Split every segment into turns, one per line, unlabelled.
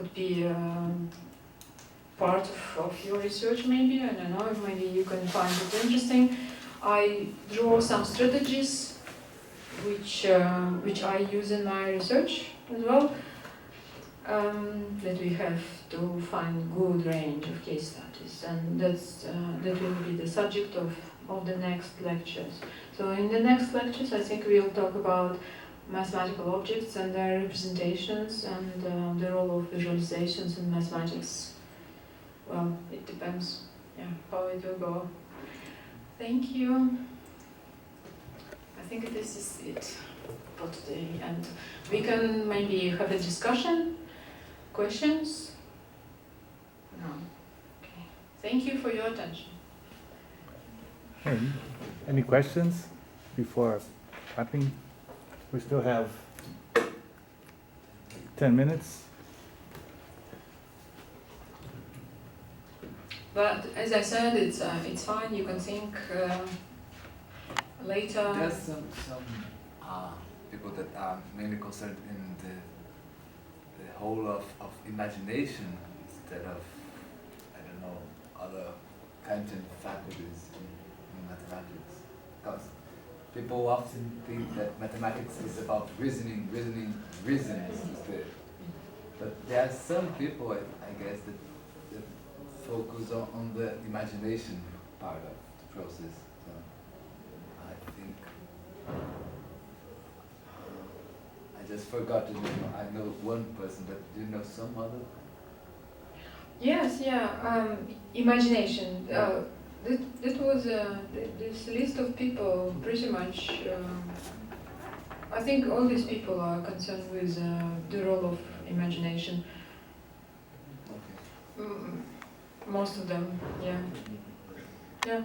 could be part of your research maybe, I don't know, maybe you can find it interesting. I draw some strategies which I use in my research as well. That we have to find good range of case studies, and that will be the subject of the next lectures. So in the next lectures I think we'll talk about mathematical objects and their representations and the role of visualizations in mathematics. Well, it depends, how it will go. Thank you. I think this is it for today, and we can maybe have a discussion. Questions? No. Okay. Thank you for your attention.
Hey, any questions before wrapping? We still have 10 minutes.
But as I said, it's fine. You can think later.
There's some people that are mainly concerned in the whole of imagination instead of, I don't know, other kinds of faculties in mathematics. Because people often think that mathematics is about reasoning. But there are some people, I guess, that focus on the imagination part of the process. So I think I just forgot to know. I know one person, but do you know some other?
Yes, imagination. That was this list of people. Pretty much, I think all these people are concerned with the role of imagination.
Okay.
Most of them, yeah.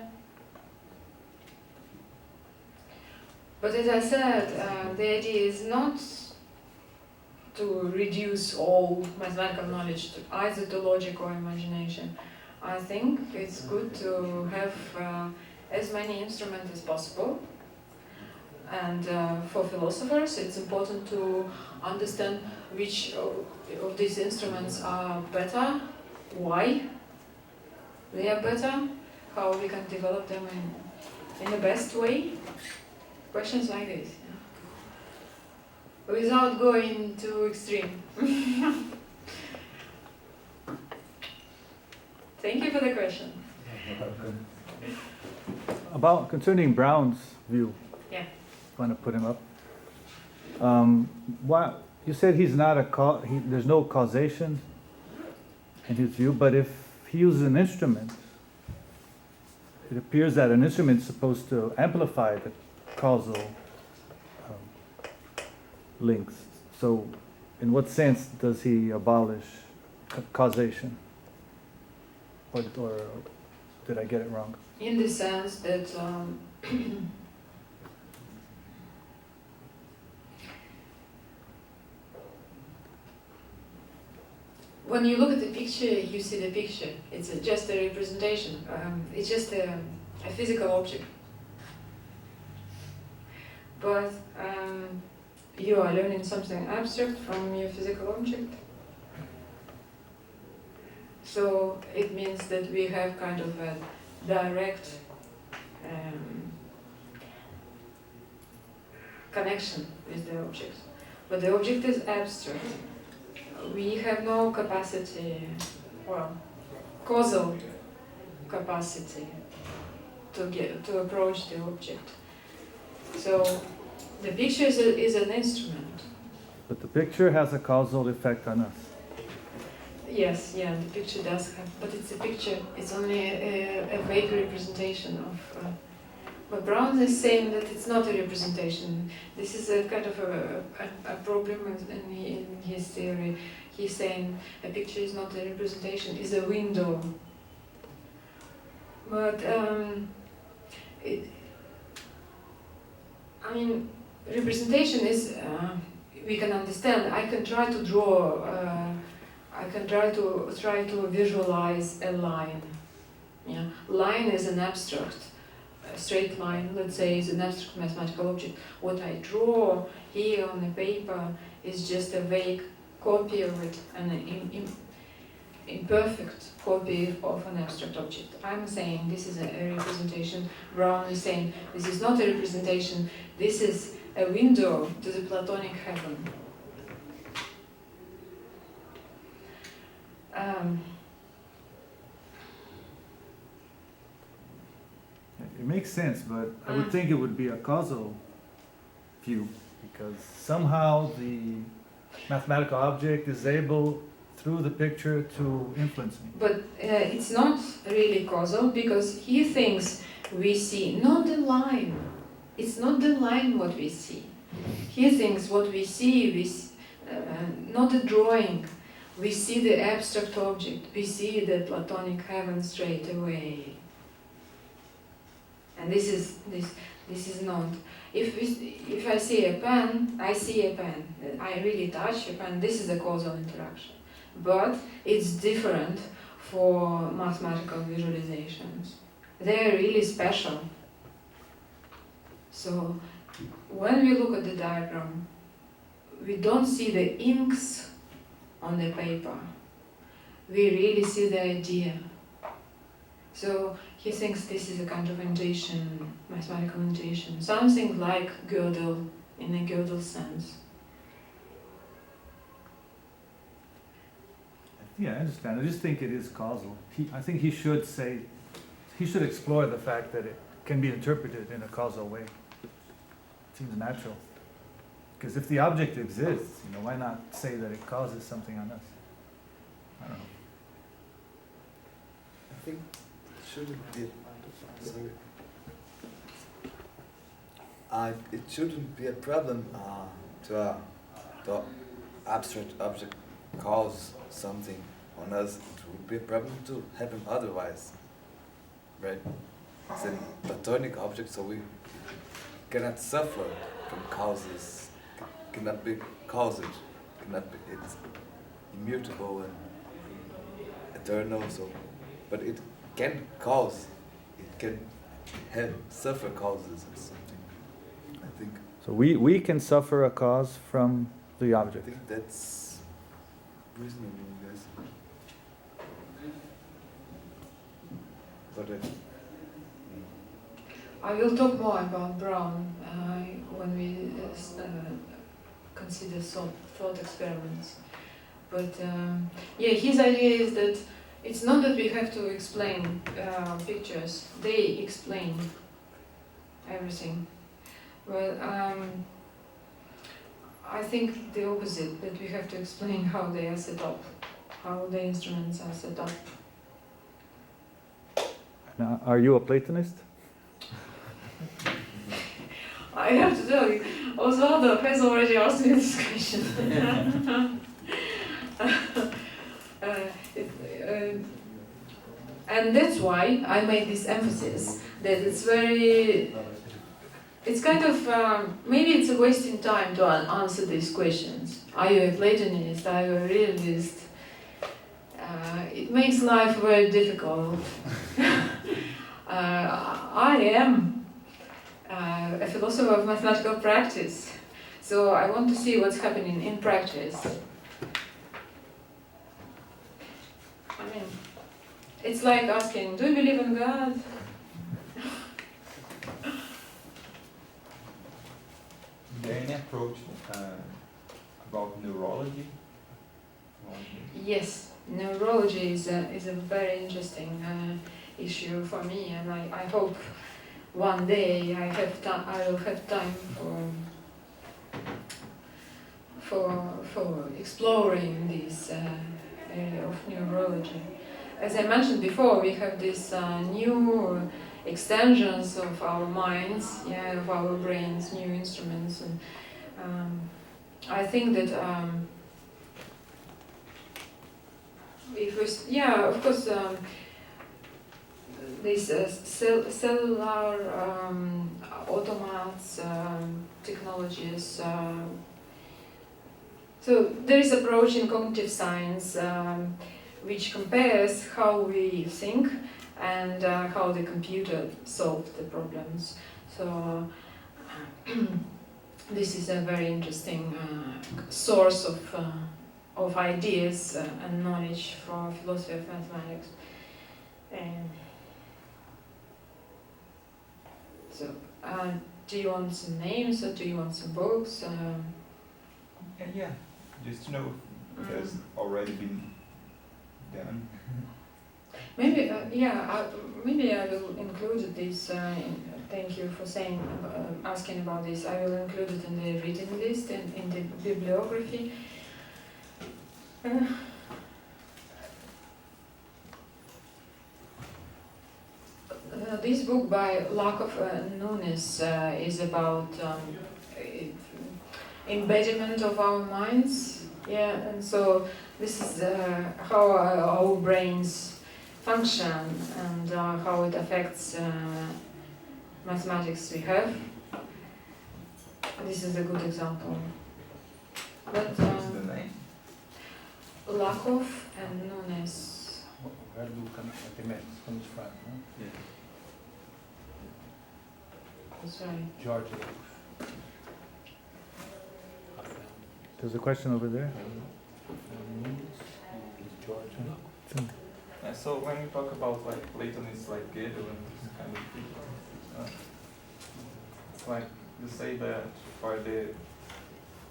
But as I said, the idea is not to reduce all mathematical knowledge to either to logic or imagination. I think it's good to have as many instruments as possible. And for philosophers, it's important to understand which of these instruments are better, why they are better, how we can develop them in the best way. Questions like this, without going too extreme. Thank you for the question.
About concerning Brown's view.
Yeah.
Want to put him up? What you said he's not there's no causation in his view, but if he uses an instrument, it appears that an instrument is supposed to amplify the causal links. So, in what sense does he abolish causation? Or did I get it wrong?
In the sense that when you look at the picture, you see the picture. It's just a representation. It's just a physical object. But you are learning something abstract from your physical object. So it means that we have kind of a direct connection with the object. But the object is abstract. We have no capacity, causal capacity to approach the object. So the picture is an instrument.
But the picture has a causal effect on us.
Yes, the picture does have, but it's a picture. It's only a vague representation of. But Brown is saying that it's not a representation. This is a kind of a problem in his theory. He's saying a picture is not a representation; it's a window. But representation is we can understand. I can try to draw. I can try to visualize a line. Line is an abstract. A straight line, let's say, is an abstract mathematical object. What I draw here on the paper is just a vague copy of it, an imperfect copy of an abstract object. I'm saying this is a representation. Brown is saying this is not a representation, this is a window to the Platonic heaven.
It makes sense, but I would think it would be a causal view, because somehow the mathematical object is able, through the picture, to influence me.
But it's not really causal, because he thinks we see not the line. It's not the line what we see. He thinks what we see, not the drawing. We see the abstract object. We see the Platonic heaven straight away. And this is not. If I see a pen, I see a pen. I really touch a pen. This is a causal interaction. But it's different for mathematical visualizations. They are really special. So when we look at the diagram, we don't see the inks on the paper. We really see the idea. So he thinks this is a kind of intuition, mathematical intuition, something like Gödel, in a Gödel sense.
Yeah, I understand. I just think it is causal. I think he should explore the fact that it can be interpreted in a causal way. It seems natural. Because if the object exists, why not say that it causes something on us? I don't know.
I think it shouldn't be. Sorry. It shouldn't be a problem to abstract object cause something on us. It would be a problem to have him otherwise, right? It's a Platonic object, so we cannot suffer from causes. Cannot be caused. It's immutable and eternal. So, but it can cause. It can suffer causes or something. I think.
So we can suffer a cause from the
I
object.
think that's reasonable, guys. But
I will talk more about Brown when we consider thought experiments. But his idea is that it's not that we have to explain pictures, they explain everything. Well, I think the opposite, that we have to explain how they are set up, how the instruments are set up.
Now, are you a Platonist?
I have to tell you, Osvaldo has already asked me this question. And that's why I made this emphasis that it's kind of, maybe it's a wasting time to answer these questions. Are you a Platonist? Are you a realist? It makes life very difficult. I am a philosopher of mathematical practice, so I want to see what's happening in practice. I mean, it's like asking, do you believe in God?
Is there any approach about neurology?
Yes, neurology is a very interesting issue for me, and I hope one day I will have time for exploring this area of neurology. As I mentioned before, we have these new extensions of our minds, of our brains, new instruments, and I think that of course, these cellular automats technologies. So there is approach in cognitive science which compares how we think and how the computer solves the problems. So this is a very interesting source of of ideas and knowledge for philosophy of mathematics. And so, do you want some names or do you want some books?
And yeah, just to know if there's already been done.
Maybe, maybe I will include this. Thank you for saying, asking about this. I will include it in the reading list and in the bibliography. This book by Lakov Nunes is about embediment of our minds. Yeah, and so this is how our brains function and how it affects mathematics we have. This is a good example. But
What's the name?
Lakov and Nunes.
Where do mathematics comes from? No?
That's right.
Georgia. There's a question over there.
Yeah, so when we talk about like Platonists like Gödel and this kind of people, it's like you say that for the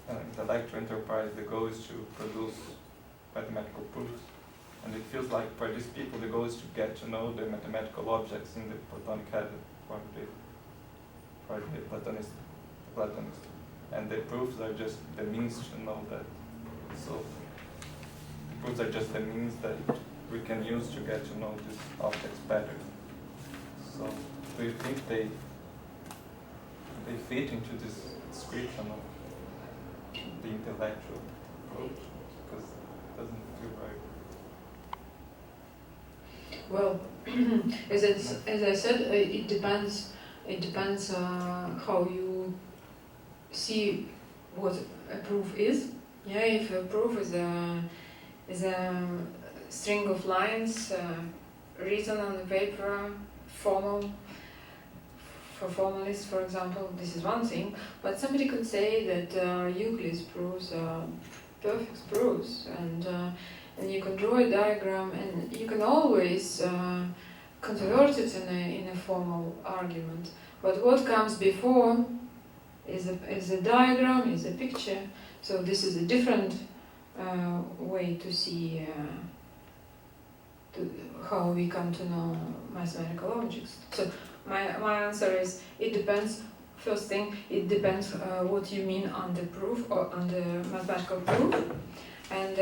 intellectual enterprise the goal is to produce mathematical proofs, and it feels like for these people the goal is to get to know the mathematical objects in the Platonic heaven for the Platonists, and the proofs are just the means to know that. So the proofs are just the means that we can use to get to know these objects better. So do you think they fit into this description of the intellectual approach? Because it doesn't feel right.
Well, as I said, it depends. It depends how you see what a proof is. Yeah, if a proof is a string of lines written on the paper, formal. For formalists, for example, this is one thing. But somebody could say that Euclid's proofs are perfect proofs, and you can draw a diagram, and you can always convert it in a formal argument. But what comes before is a diagram, is a picture. So this is a different way to see how we come to know mathematical objects. So my answer is it depends. First thing, it depends what you mean on the proof or on the mathematical proof. And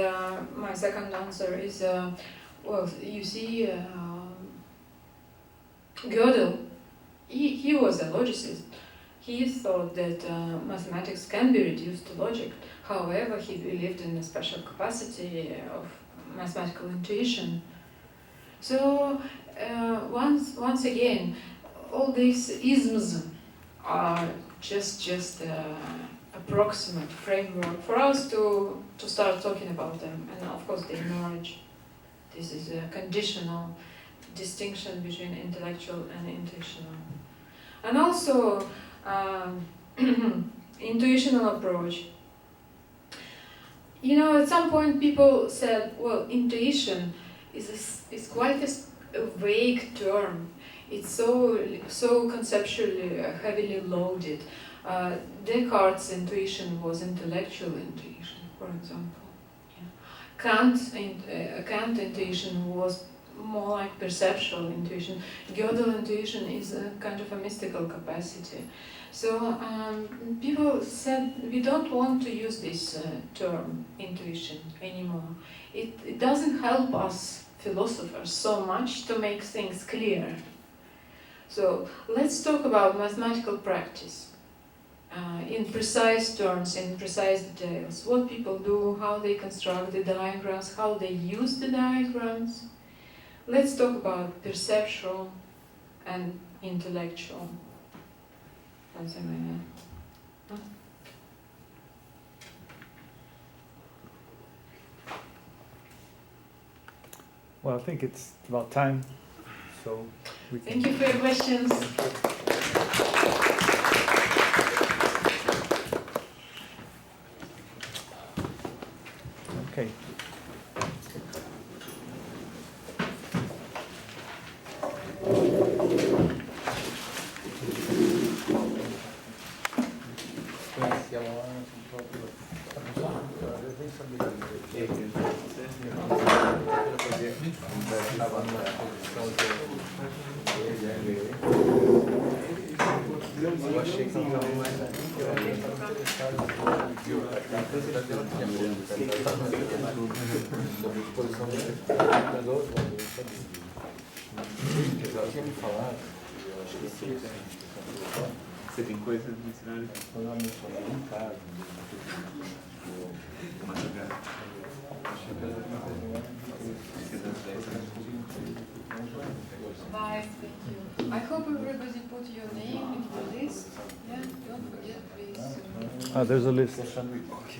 my second answer is, well, you see, Gödel, he was a logicist. He thought that mathematics can be reduced to logic. However, he believed in a special capacity of mathematical intuition. So once again, all these isms are just approximate framework for us to start talking about them, and of course they emerge. This is a conditional distinction between intellectual and intuitional. And also intuitional approach. You know, at some point people said, well, intuition is quite a vague term. It's so conceptually heavily loaded. Descartes' intuition was intellectual intuition, for example. Yeah. Kant intuition was more like perceptual intuition. Gödel intuition is a kind of a mystical capacity. So people said we don't want to use this term intuition anymore. It doesn't help us philosophers so much to make things clear. So let's talk about mathematical practice in precise terms, in precise details. What people do, how they construct the diagrams, how they use the diagrams. Let's talk about perceptual and intellectual. Something like that. Huh?
Well, I think it's about time, so we can...
Thank you for your questions.
Okay.
Eu achei que não estava mais sobre exposição de eu tinha me falado, eu acho que sim. Você tem coisas de ensinar? Eu não mencionei em casa.
Bye, thank you. I hope everybody put your name in the list. Yeah, don't forget, please.
There's a list.
Ok.